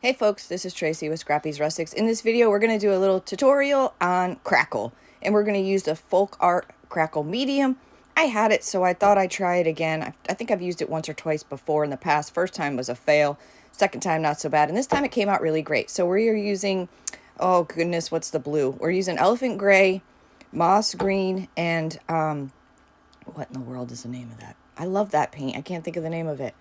Hey folks, this is Tracy with Scrappy's Rustics. In this video, we're going to do a little tutorial on Crackle, and we're going to use the Folk Art Crackle medium. I had it, so I thought I'd try it again. I think I've used it once or twice before in the past. First time was a fail, second time not so bad, and this time it came out really great. So we're using, oh goodness, what's the blue? We're using elephant gray, moss green, and what in the world is the name of that? I love that paint. I can't think of the name of it.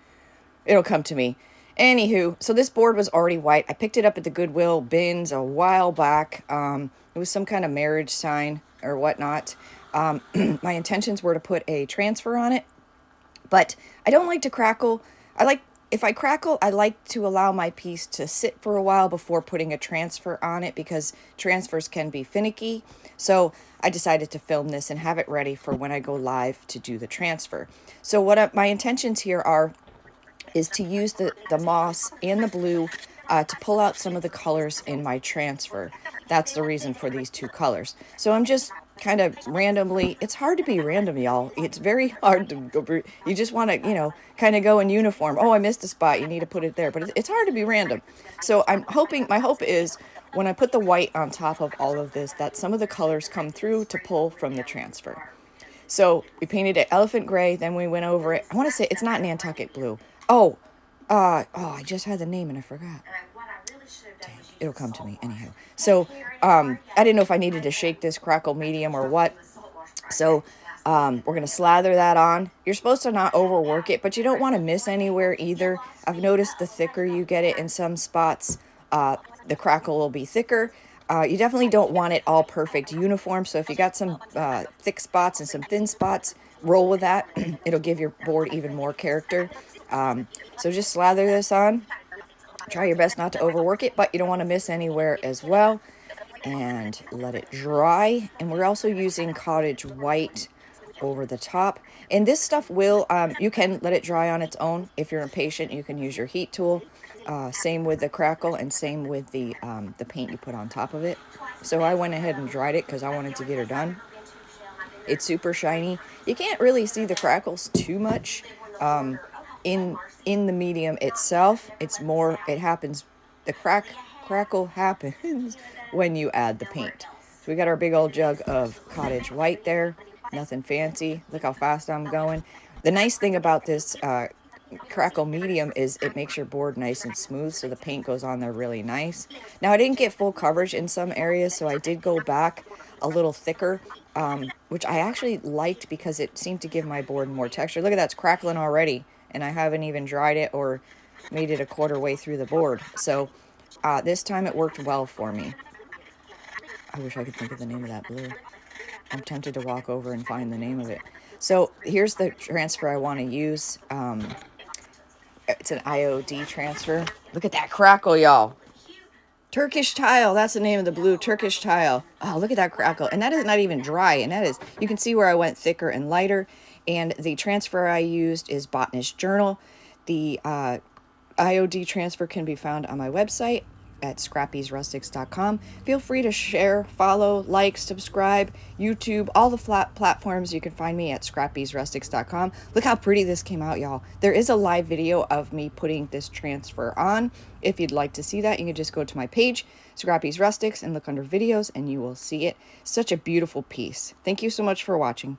It'll come to me. Anywho, so this board was already white. I picked it up at the Goodwill bins a while back. It was some kind of marriage sign or whatnot. My intentions were to put a transfer on it, but I don't like to crackle. If I crackle, I like to allow my piece to sit for a while before putting a transfer on it because transfers can be finicky. So I decided to film this and have it ready for when I go live to do the transfer. So my intentions here is to use the moss and the blue to pull out some of the colors in my transfer. That's the reason for these two colors. So I'm just kind of randomly, it's hard to be random, y'all. It's very hard to go, you just want to, kind of go in uniform. Oh, I missed a spot, you need to put it there. But it's hard to be random. So my hope is when I put the white on top of all of this, that some of the colors come through to pull from the transfer. So we painted it elephant gray, then we went over it. I want to say it's not Nantucket blue. I just had the name and I forgot. Dang, it'll come to me anyhow. So, I didn't know if I needed to shake this Crackle medium or what. So, we're going to slather that on. You're supposed to not overwork it, but you don't want to miss anywhere either. I've noticed the thicker you get it in some spots, the crackle will be thicker. You definitely don't want it all perfect uniform. So if you got some thick spots and some thin spots, roll with that. It'll give your board even more character. So just slather this on. Try your best not to overwork it, but you don't want to miss anywhere as well. And let it dry. And we're also using cottage white over the top. And this stuff will, you can let it dry on its own. If you're impatient, you can use your heat tool. Same with the crackle and same with the paint you put on top of it. So I went ahead and dried it because I wanted to get her done. It's super shiny. You can't really see the crackles too much in the medium itself. It's more, it happens, the crackle happens when you add the paint. So we got our big old jug of cottage white there. Nothing fancy. Look how fast I'm going. The nice thing about this Crackle medium is it makes your board nice and smooth, so the paint goes on there really nice. Now I didn't get full coverage in some areas, so I did go back a little thicker, which I actually liked because it seemed to give my board more texture. Look at that, it's crackling already, and I haven't even dried it or made it a quarter way through the board. So this time it worked well for me. I wish I could think of the name of that blue. I'm tempted to walk over and find the name of it. So here's the transfer I want to use. It's an IOD transfer. Look at that crackle, y'all. Turkish tile. That's the name of the blue, Turkish tile. Oh, look at that crackle. And that is not even dry. And that is, you can see where I went thicker and lighter. And the transfer I used is Botanist Journal. The IOD transfer can be found on my website at scrappysrustics.com. Feel free to share, follow, like, subscribe, YouTube, all the platforms. You can find me at scrappysrustics.com. Look how pretty this came out, y'all. There is a live video of me putting this transfer on. If you'd like to see that, you can just go to my page, Scrappy's Rustics, and look under videos, and you will see it. Such a beautiful piece. Thank you so much for watching.